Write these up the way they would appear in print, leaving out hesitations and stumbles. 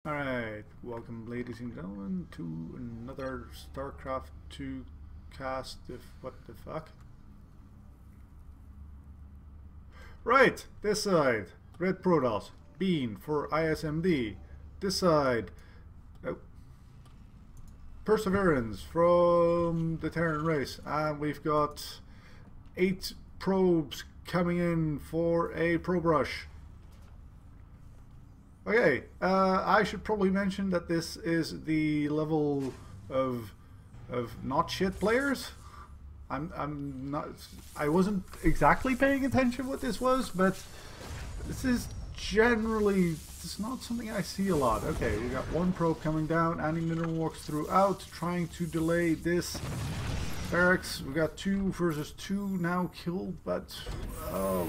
Alright, welcome ladies and gentlemen to another StarCraft 2 cast of what the fuck? Right, this side, Red Protoss, Bean for ISMD. This side, PersVerAnce from the Terran race. And we've got 8 probes coming in for a probe rush. Okay, I should probably mention that this is the level of not shit players. I wasn't exactly paying attention what this was, but this is generally, it's not something I see a lot. Okay, we got one probe coming down, anti-mineral walks throughout, trying to delay this barracks. We got 2 versus 2 now killed, but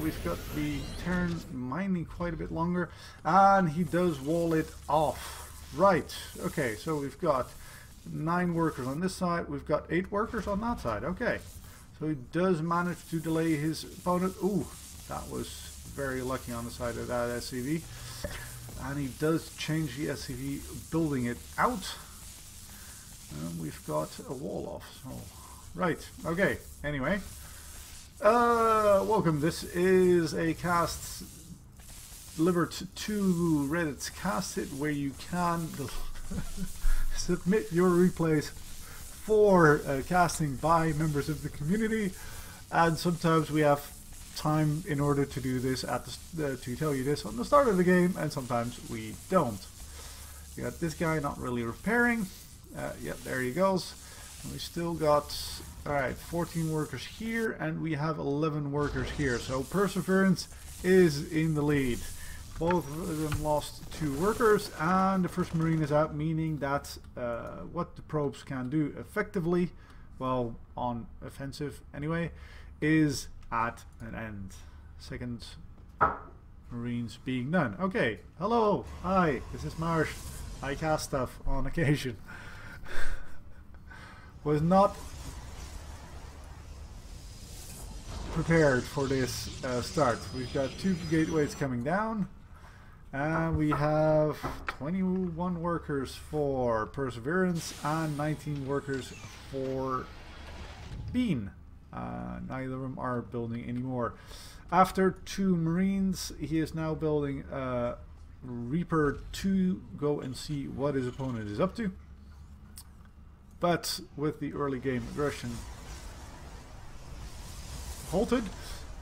we've got the Terran mining quite a bit longer, and he does wall it off. Right, okay, so we've got 9 workers on this side, we've got 8 workers on that side. Okay, so he does manage to delay his opponent. Ooh, that was very lucky on the side of that SCV, and he does change the SCV, building it out, and we've got a wall off. So right, okay, anyway, welcome. This is a cast delivered to Reddit's Castit, where you can submit your replays for casting by members of the community, and sometimes we have time in order to do this at to tell you this on the start of the game, and sometimes we don't. You got this guy not really repairing. Yep, there he goes. And we still got, alright, 14 workers here, and we have 11 workers here. So PersVerAnce is in the lead. Both of them lost 2 workers, and the first Marine is out, meaning that what the probes can do effectively, well, on offensive anyway, is at an end. Second Marines being done. Okay, hello, hi, this is Marsh. I cast stuff on occasion. Was not prepared for this start. We've got 2 gateways coming down, and we have 21 workers for PersVerAnce and 19 workers for Bean. Neither of them are building anymore. After 2 Marines, he is now building Reaper to go and see what his opponent is up to. But with the early game aggression halted,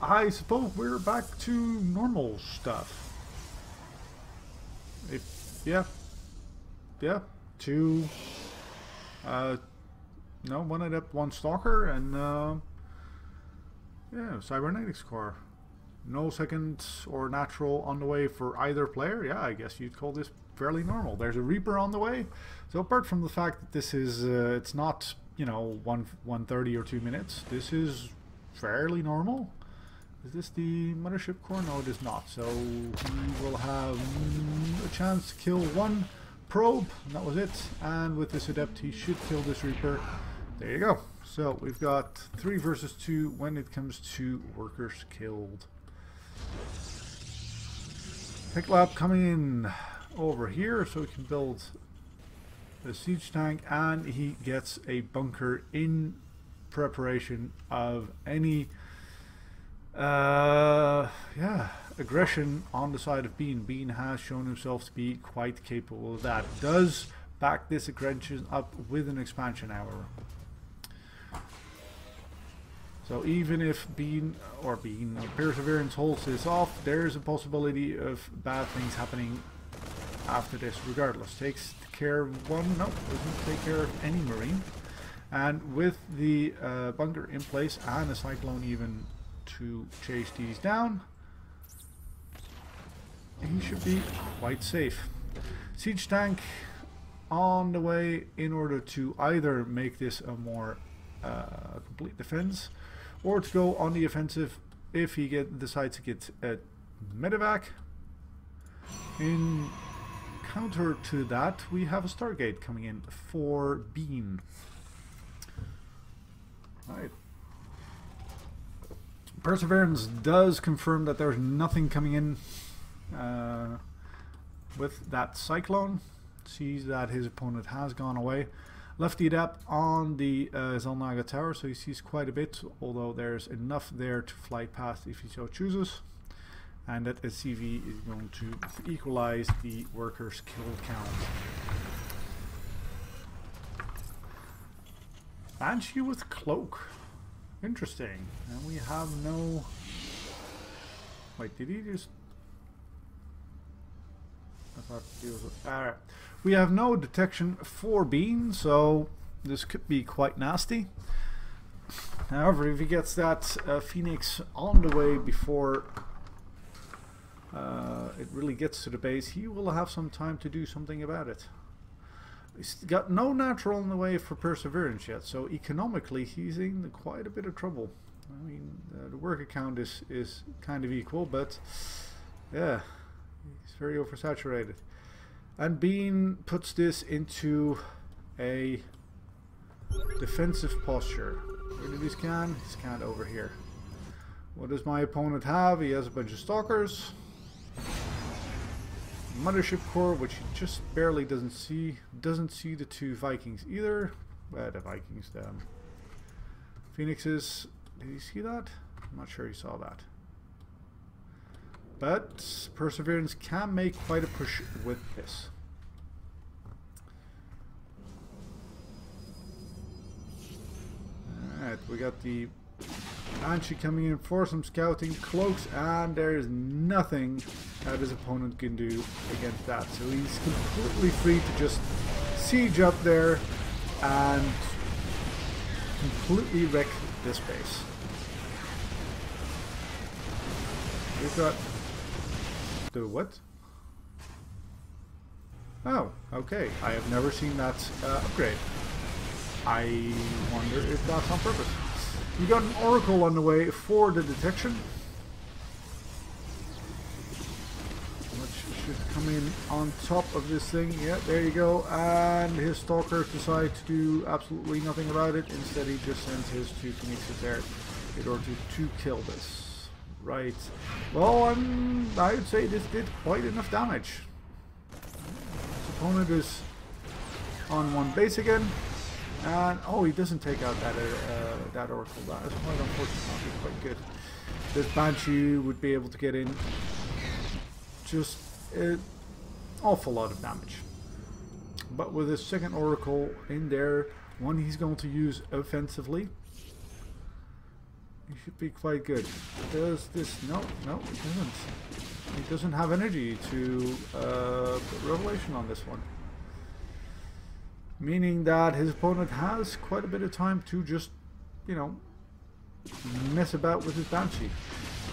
I suppose we're back to normal stuff. Yeah, 2, no, 1 adept, 1 stalker, and yeah, cybernetics core. No second or natural on the way for either player. Yeah, I guess you'd call this fairly normal. There's a Reaper on the way. So apart from the fact that this is, it's not, you know, 1:30 or 2 minutes, this is fairly normal. Is this the mothership core? No, it is not. So he will have a chance to kill 1 probe, and that was it. And with this adept, he should kill this Reaper. There you go. So we've got 3 versus 2 when it comes to workers killed. Tech lab coming in over here so he can build a siege tank, and he gets a bunker in preparation of any aggression on the side of Bean. Bean has shown himself to be quite capable of that. Does back this aggression up with an expansion, however. So even if PersVerAnce holds this off, there's a possibility of bad things happening after this regardless. Takes care of 1, no, doesn't take care of any Marine. And with the bunker in place and a cyclone even to chase these down, he should be quite safe. Siege tank on the way in order to either make this a more complete defense, or to go on the offensive if he decides to get a medevac. In counter to that, we have a Stargate coming in for Bean. Right. PersVerAnce does confirm that there's nothing coming in with that cyclone. sees that his opponent has gone away. Left the adept on the Zelnaga tower, so he sees quite a bit, although there's enough there to fly past if he so chooses. And that SCV is going to equalize the workers' kill count. Banshee with cloak. Interesting. And we have no... Wait, did he just... I thought he was... Alright. We have no detection for Bean, so this could be quite nasty. However, if he gets that Phoenix on the way before it really gets to the base, he will have some time to do something about it. He's got no natural in the way for PersVerAnce yet, so economically he's in quite a bit of trouble. I mean, the worker count is kind of equal, but yeah, he's very oversaturated. And Bean puts this into a defensive posture. Where did he scan? He scanned over here. What does my opponent have? He has a bunch of stalkers. Mothership core, which he just barely doesn't see. Doesn't see the two Vikings either. The Vikings, the Phoenixes. Did he see that? I'm not sure he saw that. But PersVerAnce can make quite a push with this. Alright, we got the Banshee coming in for some scouting, cloaks, and there is nothing that his opponent can do against that. So he's completely free to just siege up there and completely wreck this base. We've got the what? Oh, okay. I have never seen that upgrade. I wonder if that's on purpose. We got an Oracle on the way for the detection, which should come in on top of this thing. Yeah, there you go. And his Stalkers decide to do absolutely nothing about it. Instead, he just sends his two Phoenixes there in order to kill this. Right. Well, I would say this did quite enough damage. His opponent is on one base again. And oh, he doesn't take out that Oracle. That is quite unfortunate. Not quite good. This Banshee would be able to get in just an awful lot of damage. But with his second Oracle in there, one he's going to use offensively, he should be quite good. Does this? No, he doesn't. He doesn't have energy to put Revelation on this one. Meaning that his opponent has quite a bit of time to just, you know, mess about with his Banshee.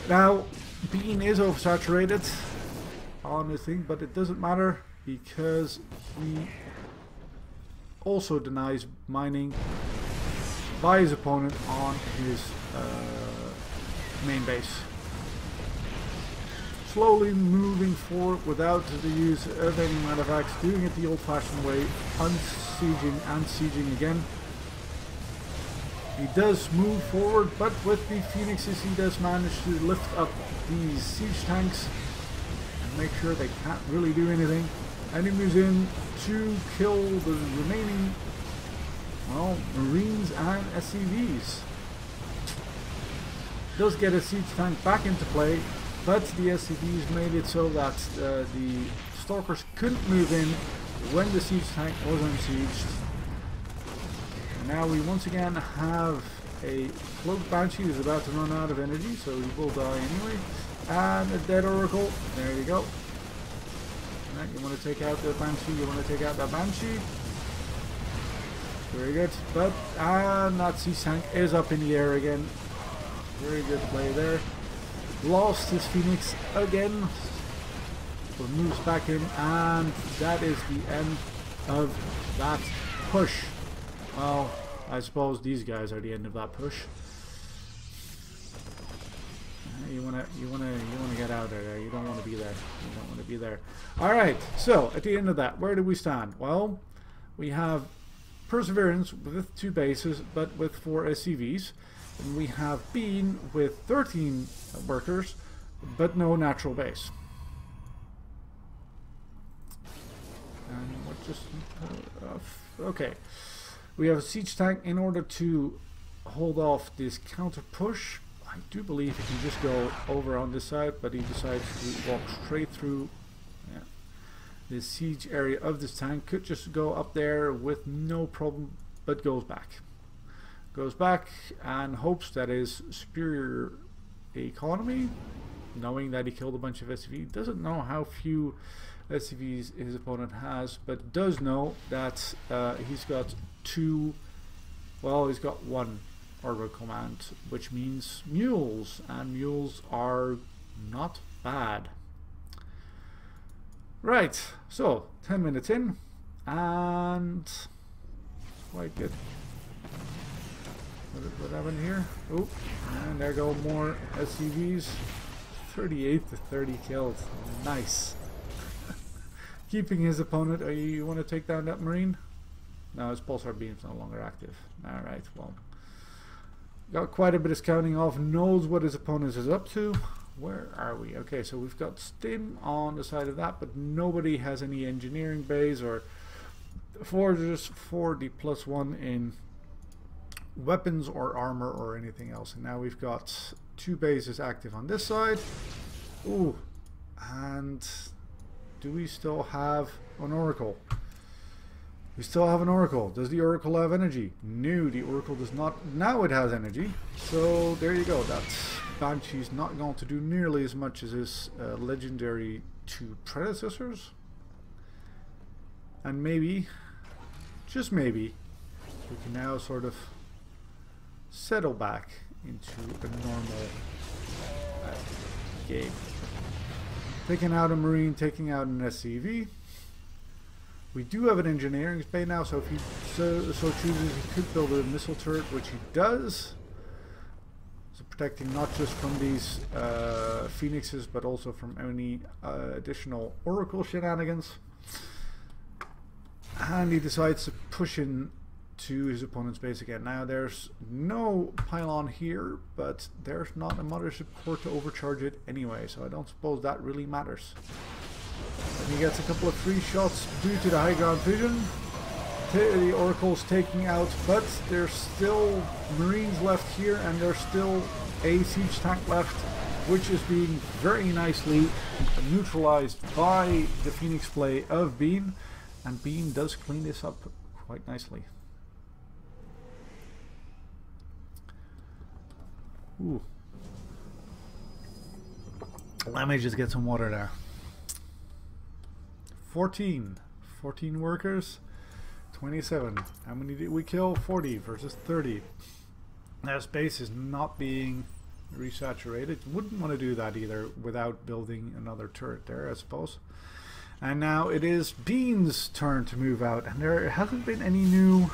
Now, Bean is oversaturated on this thing, but it doesn't matter because he also denies mining by his opponent on his main base. Slowly moving forward without the use of any artifacts, doing it the old-fashioned way, unsieging and sieging again. He does move forward, but with the Phoenixes he does manage to lift up these siege tanks and make sure they can't really do anything. And he moves in to kill the remaining, well, Marines and SCVs. Does get a siege tank back into play, but the SCVs made it so that the Stalkers couldn't move in when the siege tank was unsieged. And now we once again have a cloaked Banshee who's about to run out of energy, so he will die anyway. And a dead Oracle. There you go. Right, you want to take out the Banshee, you want to take out that Banshee. Very good. But, and that siege tank is up in the air again. Very good play there. Lost his Phoenix again, but moves back in, and that is the end of that push. Well, I suppose these guys are the end of that push. You wanna get out of there. You don't want to be there. You don't want to be there. All right. So at the end of that, where do we stand? Well, we have PersVerAnce with 2 bases, but with 4 SCVs. And we have Bean with 13 workers, but no natural base. And what just... okay. We have a siege tank. In order to hold off this counter push, I do believe he can just go over on this side, but he decides to walk straight through. Yeah. The siege area of this tank could just go up there with no problem, but goes back. Goes back and hopes that his superior economy, knowing that he killed a bunch of SCVs, doesn't know how few SCVs his opponent has, but does know that he's got two, well, he's got one orbital command, which means mules, and mules are not bad. Right, so 10 minutes in, and quite good. What happened here? Oh, and there go more SCVs. 38 to 30 killed. Nice. Keeping his opponent. You want to take down that marine? No, his pulsar beam's no longer active. Alright, well. Got quite a bit of scouting off. Knows what his opponent is up to. Where are we? Okay, so we've got Stim on the side of that, but nobody has any engineering bays or forges for the +1 in weapons or armor or anything else. And now we've got 2 bases active on this side. Ooh, and do we still have an oracle? We still have an oracle. Does the oracle have energy? No, the oracle does not. Now it has energy. So there you go. That Banshee's not going to do nearly as much as his legendary 2 predecessors. And maybe, just maybe, we can now sort of settle back into a normal game. Taking out a marine, taking out an SCV. We do have an engineering bay now, so if he so chooses, he could build a missile turret, which he does. So protecting not just from these phoenixes, but also from any additional oracle shenanigans. And he decides to push in to his opponent's base again. Now there's no pylon here, but there's not a mothership core to overcharge it anyway, so I don't suppose that really matters. And he gets a couple of free shots due to the high ground vision. The oracle's taking out, but there's still marines left here, and there's still a siege tank left, which is being very nicely neutralized by the Phoenix play of Bean, and Bean does clean this up quite nicely. Ooh. Let me just get some water there. 14 workers, 27. How many did we kill? 40 versus 30. That space is not being resaturated. Wouldn't want to do that either without building another turret there, I suppose. And now it is Bean's turn to move out, and there hasn't been any new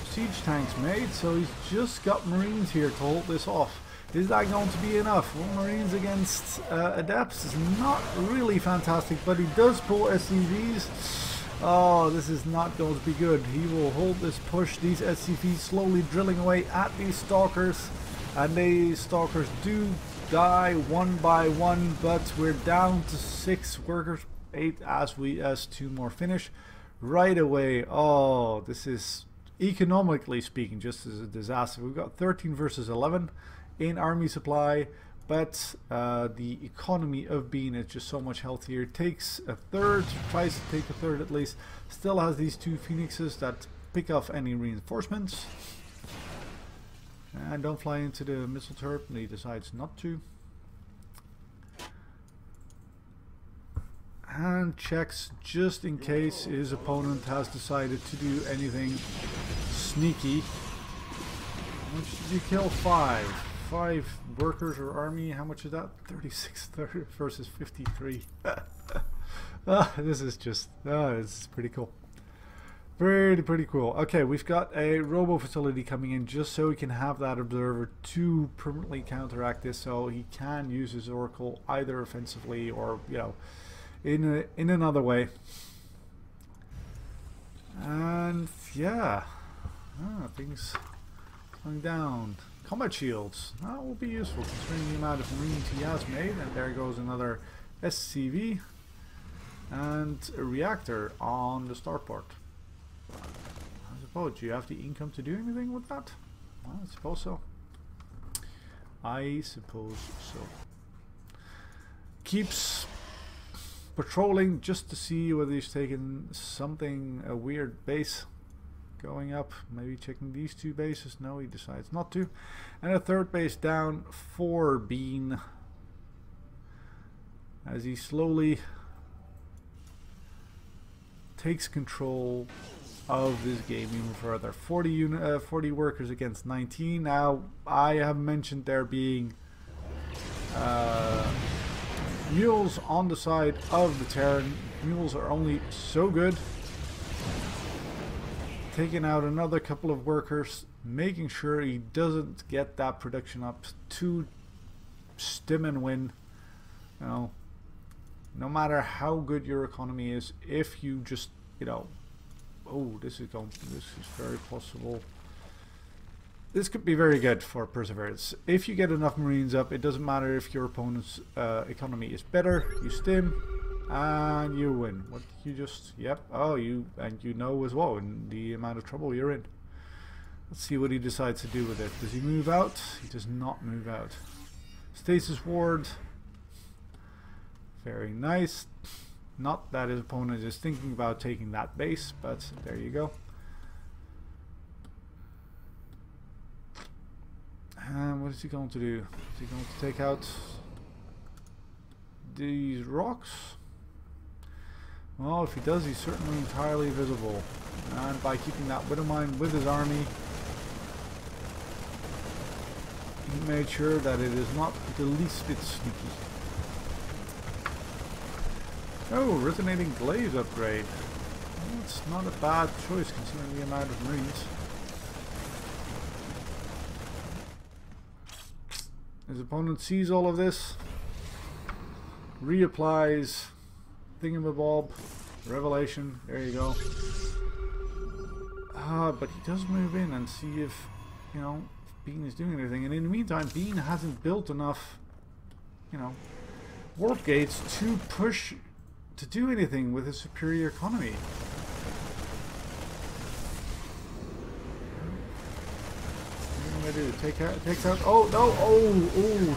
siege tanks made, so he's just got marines here to hold this off. Is that going to be enough? Well, marines against adepts is not really fantastic, but he does pull SCVs. Oh, this is not going to be good. He will hold this push. These SCVs slowly drilling away at these stalkers, and these stalkers do die one by one, but we're down to 6 workers, 8 as 2 more finish right away. Oh, this is, economically speaking, just as a disaster. We've got 13 versus 11 in army supply, but the economy of Bean is just so much healthier. Takes a third, tries to take a third at least, still has these 2 phoenixes that pick off any reinforcements. And don't fly into the missile turret, and he decides not to. And checks just in case his opponent has decided to do anything sneaky. How much did you kill? 5 workers or army. How much is that? 36 versus 53. This is just, it's pretty cool. Pretty cool. Okay, we've got a robo facility coming in just so we can have that observer to permanently counteract this, so he can use his oracle either offensively or, you know, in another way. And yeah, things going down. Combat shields, that will be useful considering the amount of marines he has made. And there goes another SCV. and a reactor on the starport. I suppose, do you have the income to do anything with that? Well, I suppose so. I suppose so. Keeps patrolling just to see whether he's taken something, a weird base going up. Maybe checking these two bases. No, he decides not to. And a third base down for Bean as he slowly takes control of this game even further. 40 workers against 19. Now, I have mentioned there being mules on the side of the Terran. Mules are only so good. Taking out another couple of workers, making sure he doesn't get that production up to stim and win. You know, no matter how good your economy is, if you just, you know, oh, this is very possible. This could be very good for PersVerAnce. If you get enough Marines up, it doesn't matter if your opponent's economy is better. You stim and you win. What you just, yep. Oh, you know as well in the amount of trouble you're in. Let's see what he decides to do with it. Does he move out? He does not move out. Stasis ward. Very nice. Not that his opponent is thinking about taking that base, but there you go. And what is he going to do? Is he going to take out these rocks? Well, if he does, he's certainly entirely visible. And by keeping that widow mine with his army, he made sure that it is not the least bit sneaky. Oh, resonating glaives upgrade. Well, it's not a bad choice considering the amount of Marines. His opponent sees all of this, reapplies thingamabob, revelation, there you go. But he does move in and see if, you know, if Bean is doing anything. And in the meantime, Bean hasn't built enough, you know, warp gates to push, to do anything with his superior economy. Takes out, oh no,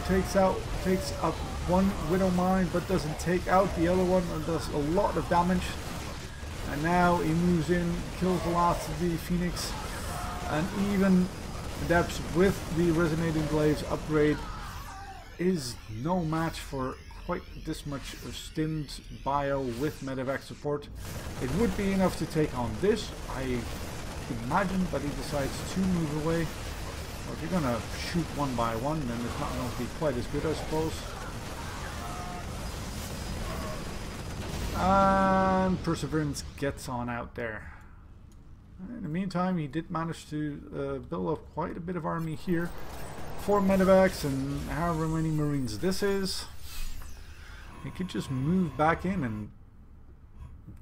takes up one widow mine but doesn't take out the other one, and does a lot of damage. And now he moves in, kills the last of the Phoenix, and even adapts with the resonating glaives upgrade is no match for quite this much stimmed bio with medevac support. It would be enough to take on this, I imagine, but he decides to move away. Well, if you're gonna shoot one by one, then it's not going to be quite as good, I suppose. And PersVerAnce gets on out there. In the meantime, he did manage to build up quite a bit of army here. 4 medevacs and however many Marines this is. He could just move back in and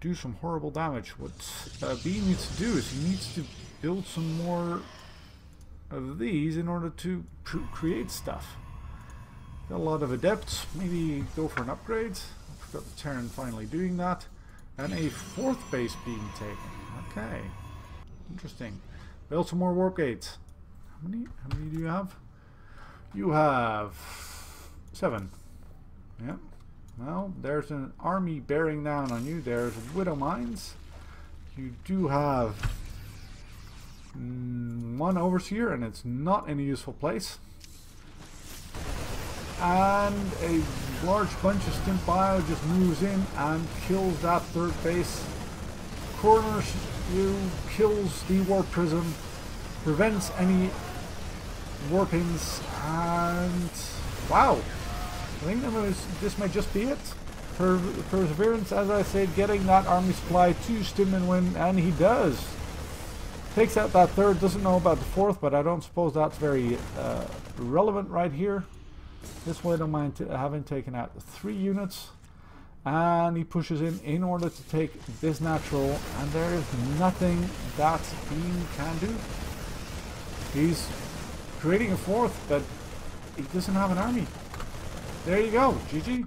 do some horrible damage. What B needs to do is he needs to build some more of these in order to create stuff. Got a lot of adepts, maybe go for an upgrade. I've got the Terran finally doing that. And a 4th base being taken. Okay. Interesting. Build some more warp gates. How many do you have? You have 7. Yeah. Well, there's an army bearing down on you. There's widow mines. You do have one overseer, and it's not in a useful place. And a large bunch of stimp bio just moves in and kills that 3rd base. Corners you, kills the warp prism, prevents any warpings, and wow, I think this might just be it. PersVerAnce, as I said, getting that army supply to stim and win, and he does. Takes out that 3rd, doesn't know about the 4th, but I don't suppose that's very relevant right here. This way I don't mind having taken out 3 units. And he pushes in order to take this natural, and there is nothing that Bean can do. He's creating a 4th, but he doesn't have an army. There you go, GG.